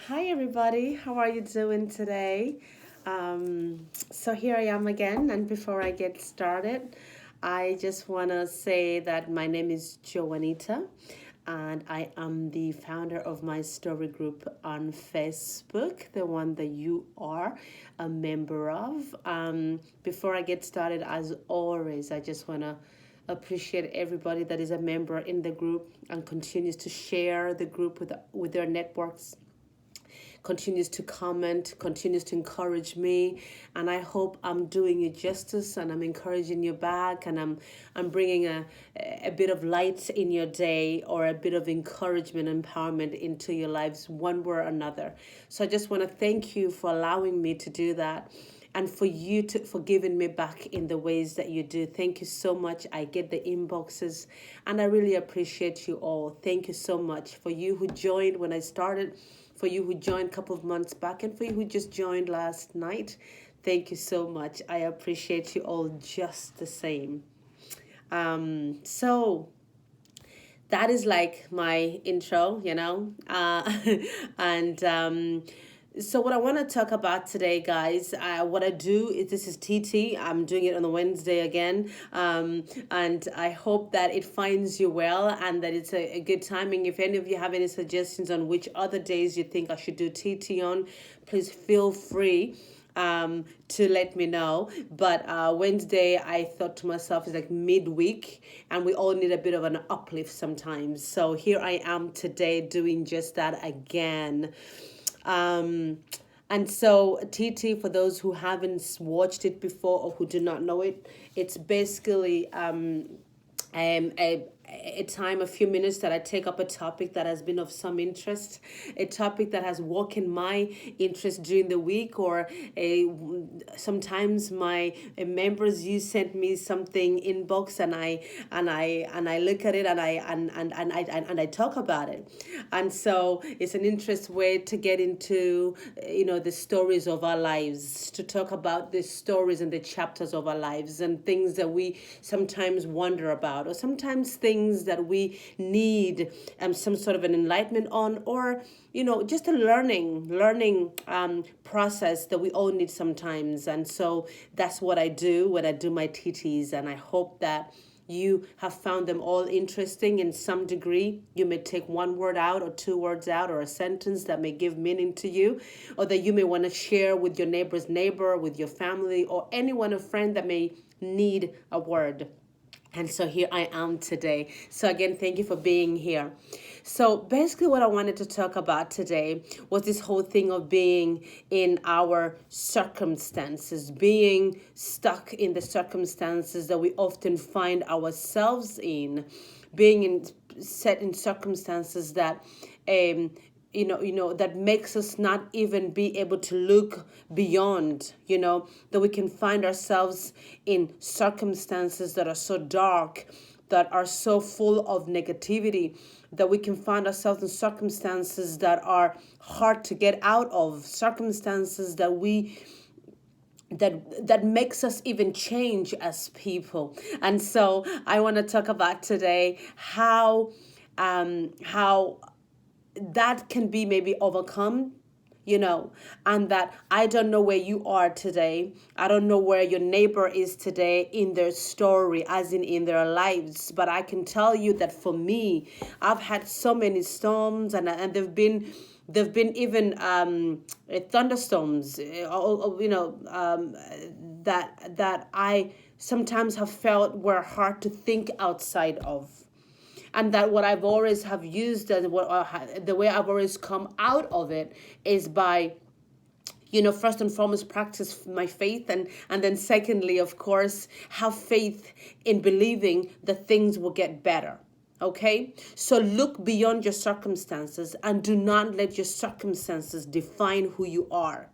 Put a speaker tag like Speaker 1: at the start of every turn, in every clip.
Speaker 1: Hi, everybody. How are you doing today? So here I am again, and before I get started, I just want to say that my name is Joanita, and I am the founder of my story group on Facebook, the one that you are a member of. Before I get started, as always, I just want to appreciate everybody that is a member in the group and continues to share the group with their networks, continues to comment, continues to encourage me, and I hope I'm doing you justice and I'm encouraging you back, and I'm bringing a bit of light in your day, or a bit of encouragement, empowerment into your lives one way or another. So I just want to thank you for allowing me to do that, and for you to for giving me back in the ways that you do. Thank you so much. I get the inboxes, and I really appreciate you all. Thank you so much. For you who joined when I started, for you who joined a couple of months back, and for you who just joined last night, thank you so much. I appreciate you all just the same. So that is like my intro, and so what I want to talk about today, guys, what I do is, this is TT. I'm doing it on a Wednesday again, and I hope that it finds you well and that it's a good timing. If any of you have any suggestions on which other days you think I should do TT on, please feel free to let me know. But Wednesday, I thought to myself, is like midweek, and we all need a bit of an uplift sometimes. So here I am today doing just that again. Um, and so TT, for those who haven't watched it before or who do not know it, it's basically a time, a few minutes that I take up a topic that has been of some interest, a topic that has woken my interest during the week, or sometimes my members, you sent me something inbox, and I look at it, and I talk about it. And so it's an interest way to get into the stories of our lives, to talk about the stories and the chapters of our lives, and things that we sometimes wonder about, or sometimes things that we need some sort of an enlightenment on, or just a learning process that we all need sometimes. And so that's what I do when I do my TTs, and I hope that you have found them all interesting in some degree. You may take one word out, or two words out, or a sentence that may give meaning to you, or that you may want to share with your neighbor's neighbor, with your family, or anyone, a friend that may need a word. And so here I am today. So again, thank you for being here. So basically what I wanted to talk about today was this whole thing of being in our circumstances, being stuck in the circumstances that we often find ourselves in, being set in circumstances that that makes us not even be able to look beyond, that we can find ourselves in circumstances that are so dark, that are so full of negativity, that we can find ourselves in circumstances that are hard to get out of, circumstances that makes us even change as people. And so I want to talk about today how that can be maybe overcome, and that I don't know where you are today. I don't know where your neighbor is today in their story, as in their lives. But I can tell you that for me, I've had so many storms, and they've been even thunderstorms, that I sometimes have felt were hard to think outside of. And that what I've always have used, and the way I've always come out of it, is by first and foremost, practice my faith, and then secondly, of course, have faith in believing that things will get better. Okay, so look beyond your circumstances, and do not let your circumstances define who you are.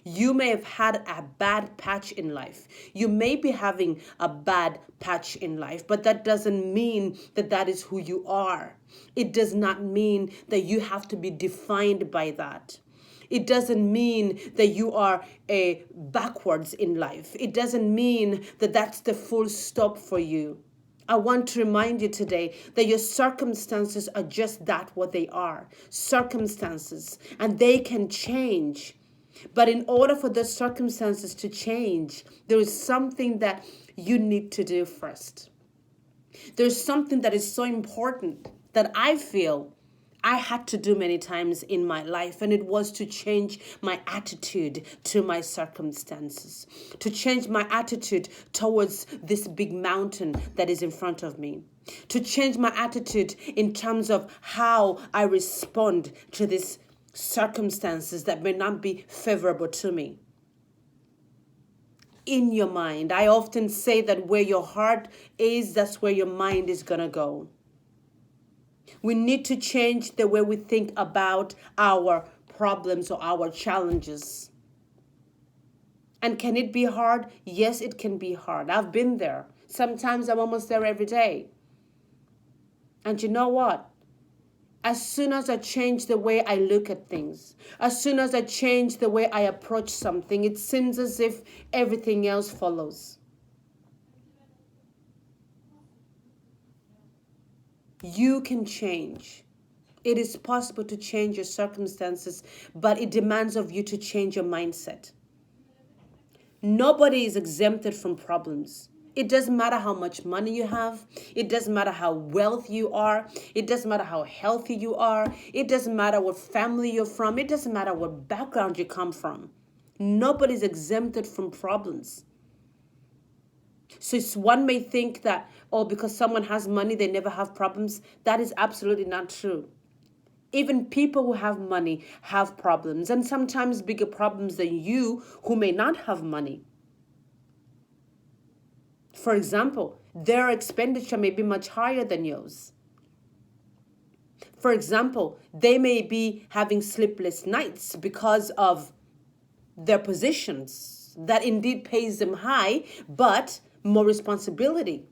Speaker 1: You may have had a bad patch in life. You may be having a bad patch in life, but that doesn't mean that that is who you are. It does not mean that you have to be defined by that. It doesn't mean that you are backwards in life. It doesn't mean that that's the full stop for you. I want to remind you today that your circumstances are just that, what they are, circumstances, and they can change. But in order for those circumstances to change, there is something that you need to do first. There's something that is so important that I feel I had to do many times in my life, and it was to change my attitude to my circumstances, to change my attitude towards this big mountain that is in front of me, to change my attitude in terms of how I respond to these circumstances that may not be favorable to me. In your mind, I often say that where your heart is, that's where your mind is going to go. We need to change the way we think about our problems or our challenges. And can it be hard? Yes, it can be hard. I've been there. Sometimes I'm almost there every day. And you know what? As soon as I change the way I look at things, as soon as I change the way I approach something, it seems as if everything else follows. You can change. It is possible to change your circumstances, but it demands of you to change your mindset. Nobody is exempted from problems. It doesn't matter how much money you have. It doesn't matter how wealthy you are. It doesn't matter how healthy you are. It doesn't matter what family you're from. It doesn't matter what background you come from. Nobody's exempted from problems. So one may think that, oh, because someone has money, they never have problems. That is absolutely not true. Even people who have money have problems, and sometimes bigger problems than you who may not have money. For example, their expenditure may be much higher than yours. For example, they may be having sleepless nights because of their positions. That indeed pays them high, but more responsibility.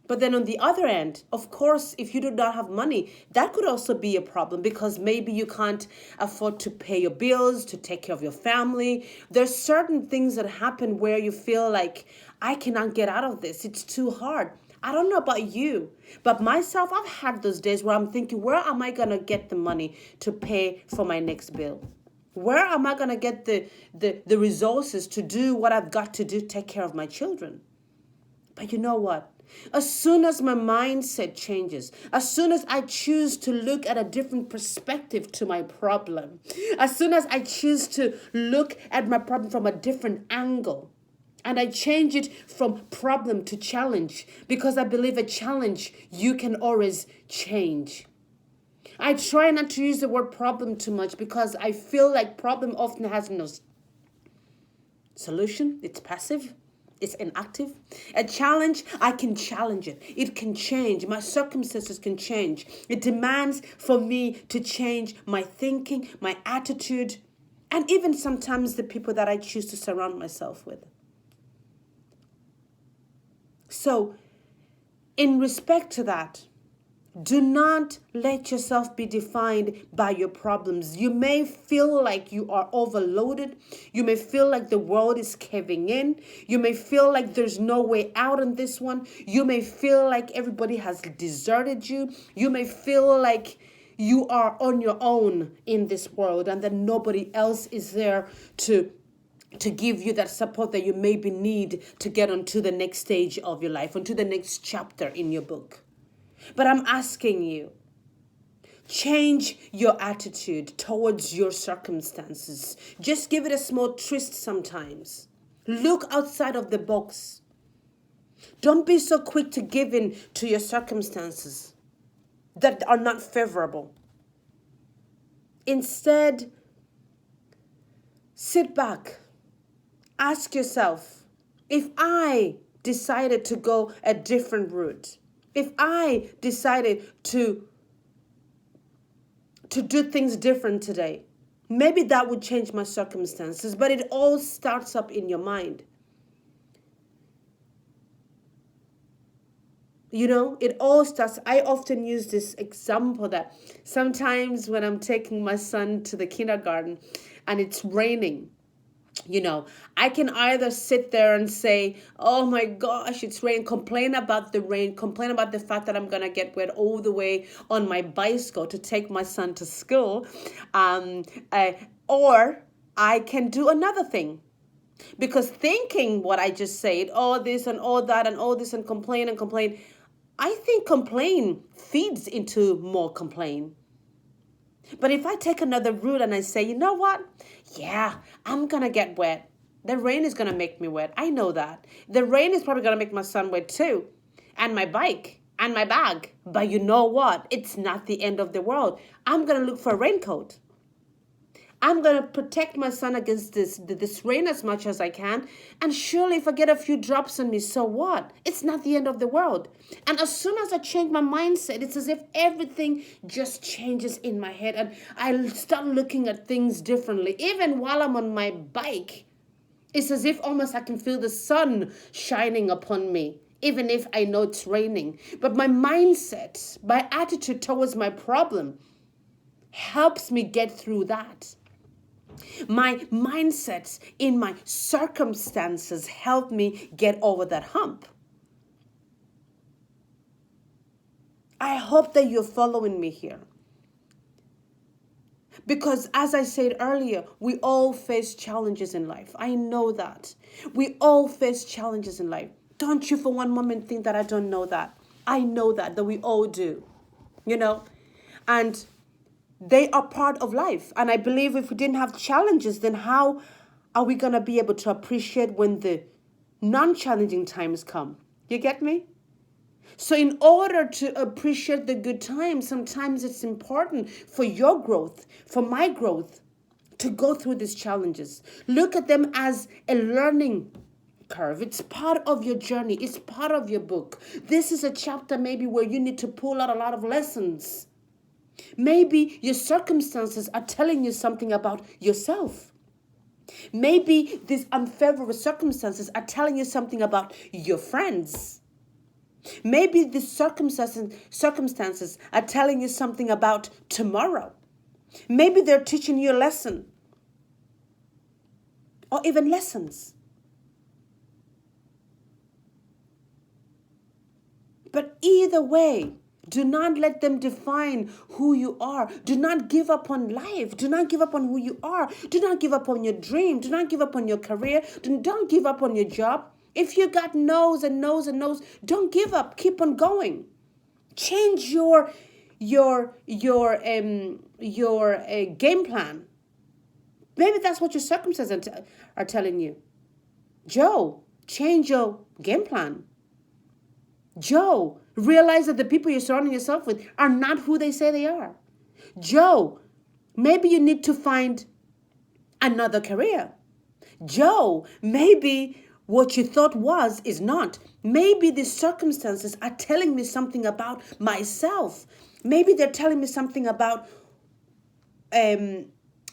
Speaker 1: But then on the other end, of course, if you do not have money, that could also be a problem because maybe you can't afford to pay your bills, to take care of your family. There's certain things that happen where you feel like, I cannot get out of this. It's too hard. I don't know about you, but myself, I've had those days where I'm thinking, where am I going to get the money to pay for my next bill? Where am I going to get the resources to do what I've got to do, take care of my children? But you know what? As soon as my mindset changes, as soon as I choose to look at a different perspective to my problem, as soon as I choose to look at my problem from a different angle, and I change it from problem to challenge, because I believe a challenge you can always change. I try not to use the word problem too much because I feel like problem often has no solution. It's passive. It's inactive. A challenge, I can challenge it. It can change. My circumstances can change. It demands for me to change my thinking, my attitude, and even sometimes the people that I choose to surround myself with. So, in respect to that, do not let yourself be defined by your problems. You may feel like you are overloaded. You may feel like the world is caving in. You may feel like there's no way out on this one. You may feel like everybody has deserted you. You may feel like you are on your own in this world and that nobody else is there to give you that support that you maybe need to get onto the next stage of your life, onto the next chapter in your book. But I'm asking you, change your attitude towards your circumstances. Just give it a small twist sometimes. Look outside of the box. Don't be so quick to give in to your circumstances that are not favorable. Instead, sit back. Ask yourself, if I decided to go a different route, if I decided to do things different today, maybe that would change my circumstances, but it all starts up in your mind. You know, it all starts. I often use this example that sometimes when I'm taking my son to the kindergarten and it's raining, I can either sit there and say, oh my gosh, it's rain, complain about the rain, complain about the fact that I'm going to get wet all the way on my bicycle to take my son to school. Um, uh, or I can do another thing. Because thinking what I just said, all this and all that and all this and complain, I think complain feeds into more complain. But if I take another route and I say, you know what? Yeah, I'm going to get wet. The rain is going to make me wet. I know that. The rain is probably going to make my son wet too. And my bike and my bag. But you know what? It's not the end of the world. I'm going to look for a raincoat. I'm going to protect my son against this rain as much as I can. And surely if I get a few drops on me, so what? It's not the end of the world. And as soon as I change my mindset, it's as if everything just changes in my head. And I start looking at things differently. Even while I'm on my bike, it's as if almost I can feel the sun shining upon me, even if I know it's raining. But my mindset, my attitude towards my problem helps me get through that. My mindsets in my circumstances help me get over that hump. I hope that you're following me here. Because as I said earlier, we all face challenges in life. I know that. We all face challenges in life. Don't you for one moment think that I don't know that. I know that we all do. And they are part of life. And I believe if we didn't have challenges, then how are we going to be able to appreciate when the non-challenging times come? You get me? So in order to appreciate the good times, sometimes it's important for your growth, for my growth, to go through these challenges. Look at them as a learning curve. It's part of your journey. It's part of your book. This is a chapter maybe where you need to pull out a lot of lessons. Maybe your circumstances are telling you something about yourself. Maybe these unfavorable circumstances are telling you something about your friends. Maybe these circumstances are telling you something about tomorrow. Maybe they're teaching you a lesson or even lessons. But either way, do not let them define who you are. Do not give up on life. Do not give up on who you are. Do not give up on your dream. Do not give up on your career. Don't give up on your job. If you got no's and no's and no's, don't give up. Keep on going. Change your game plan. Maybe that's what your circumstances are telling you. Joe, change your game plan. Joe, realize that the people you're surrounding yourself with are not who they say they are. Joe, maybe you need to find another career. Joe, maybe what you thought was is not. Maybe the circumstances are telling me something about myself. Maybe they're telling me something about my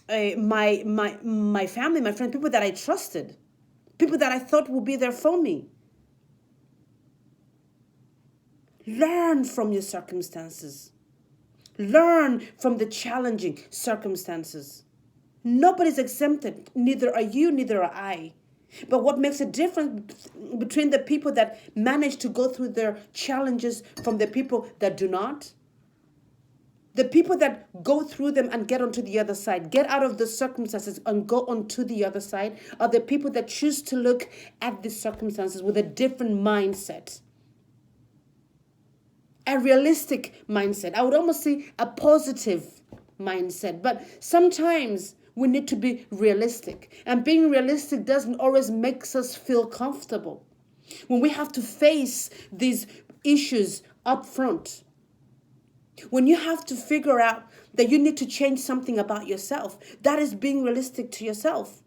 Speaker 1: family, my friends, people that I trusted, people that I thought would be there for me. Learn from your circumstances. Learn from the challenging circumstances. Nobody's exempted. Neither are you, neither are I. But what makes a difference between the people that manage to go through their challenges from the people that do not? The people that go through them and get onto the other side, get out of the circumstances and go onto the other side, are the people that choose to look at the circumstances with a different mindset. A realistic mindset. I would almost say a positive mindset. But sometimes we need to be realistic. And being realistic doesn't always make us feel comfortable. When we have to face these issues up front, when you have to figure out that you need to change something about yourself, that is being realistic to yourself.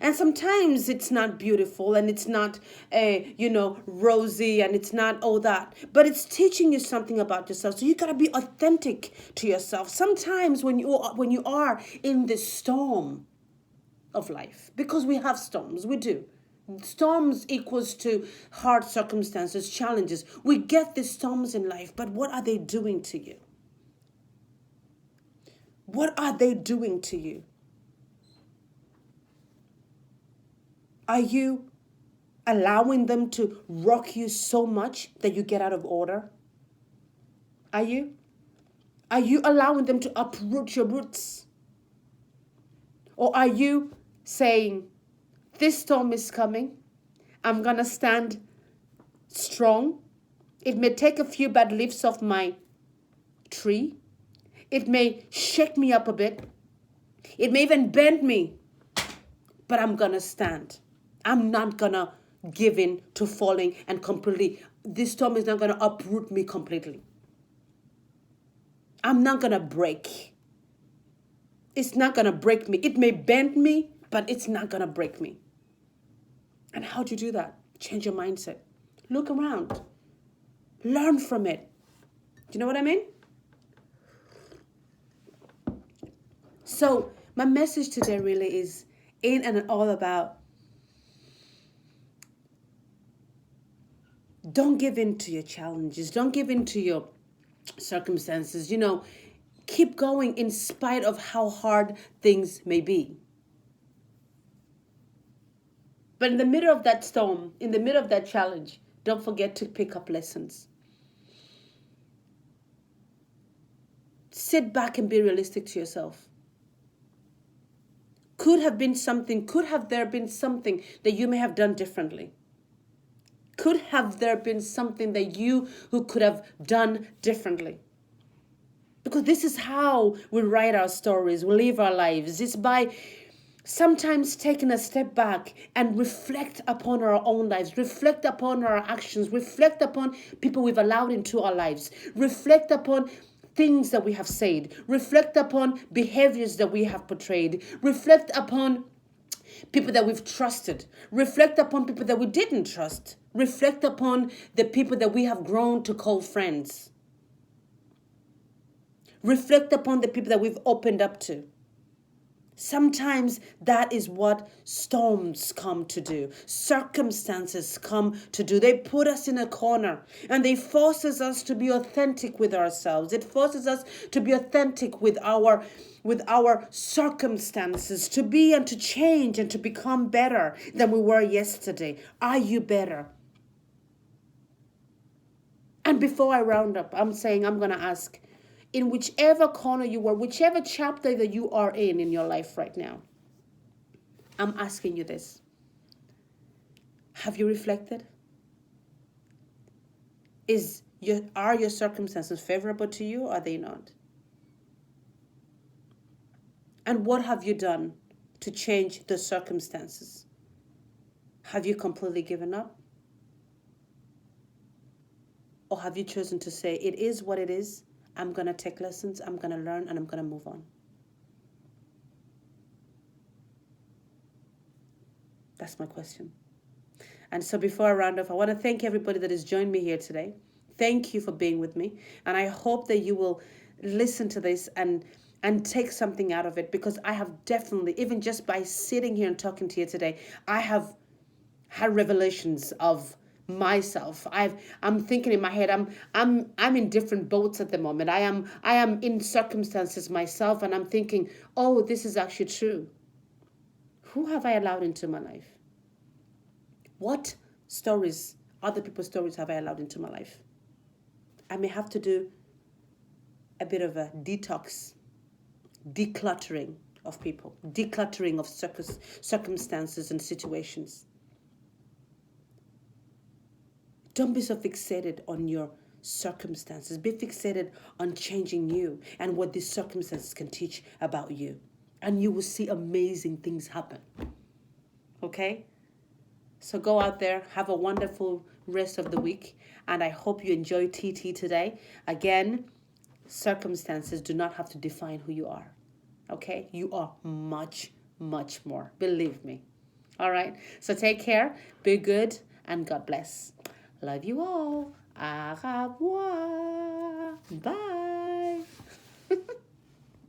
Speaker 1: And sometimes it's not beautiful and it's not, rosy and it's not all that. But it's teaching you something about yourself. So you got to be authentic to yourself. Sometimes when you are in the storm of life, because we have storms, we do. Storms equals to hard circumstances, challenges. We get these storms in life, but what are they doing to you? What are they doing to you? Are you allowing them to rock you so much that you get out of order? Are you? Are you allowing them to uproot your roots? Or are you saying, this storm is coming, I'm going to stand strong. It may take a few bad leaves off my tree. It may shake me up a bit. It may even bend me. But I'm going to stand. I'm not going to give in to falling and completely. This storm is not going to uproot me completely. I'm not going to break. It's not going to break me. It may bend me, but it's not going to break me. And how do you do that? Change your mindset. Look around. Learn from it. Do you know what I mean? So my message today really is in and all about don't give in to your challenges. Don't give in to your circumstances. Keep going in spite of how hard things may be. But in the middle of that storm, in the middle of that challenge, don't forget to pick up lessons. Sit back and be realistic to yourself. Could there been something that you may have done differently? Could have there been something that you who could have done differently? Because this is how we write our stories, we live our lives. It's by sometimes taking a step back and reflect upon our own lives, reflect upon our actions, reflect upon people we've allowed into our lives, reflect upon things that we have said, reflect upon behaviors that we have portrayed, reflect upon people that we've trusted, reflect upon people that we didn't trust, reflect upon the people that we have grown to call friends, reflect upon the people that we've opened up to. Sometimes that is what storms come to do. Circumstances come to do. They put us in a corner and they forces us to be authentic with ourselves. It forces us to be authentic with our circumstances, to be and to change and to become better than we were yesterday. Are you better? And before I round up, I'm going to ask, in whichever corner you were, whichever chapter that you are in your life right now, I'm asking you this. Have you reflected? Are your circumstances favorable to you or are they not? And what have you done to change the circumstances? Have you completely given up? Or have you chosen to say, it is what it is? I'm going to take lessons, I'm going to learn, and I'm going to move on. That's my question. And so before I round off, I want to thank everybody that has joined me here today. Thank you for being with me. And I hope that you will listen to this and take something out of it, because I have definitely, even just by sitting here and talking to you today, I have had revelations of myself. I'm thinking in my head, I'm in different boats at the moment. I am in circumstances myself, and I'm thinking, oh, this is actually true. Who have I allowed into my life? What stories, other people's stories, have I allowed into my life? I may have to do a bit of a detox, decluttering of people, decluttering of circumstances and situations. Don't be so fixated on your circumstances. Be fixated on changing you and what these circumstances can teach about you. And you will see amazing things happen. Okay? So go out there, have a wonderful rest of the week. And I hope you enjoy TT today. Again, circumstances do not have to define who you are. Okay? You are much, much more. Believe me. All right? So take care, be good, and God bless. Love you all. Au revoir. Bye.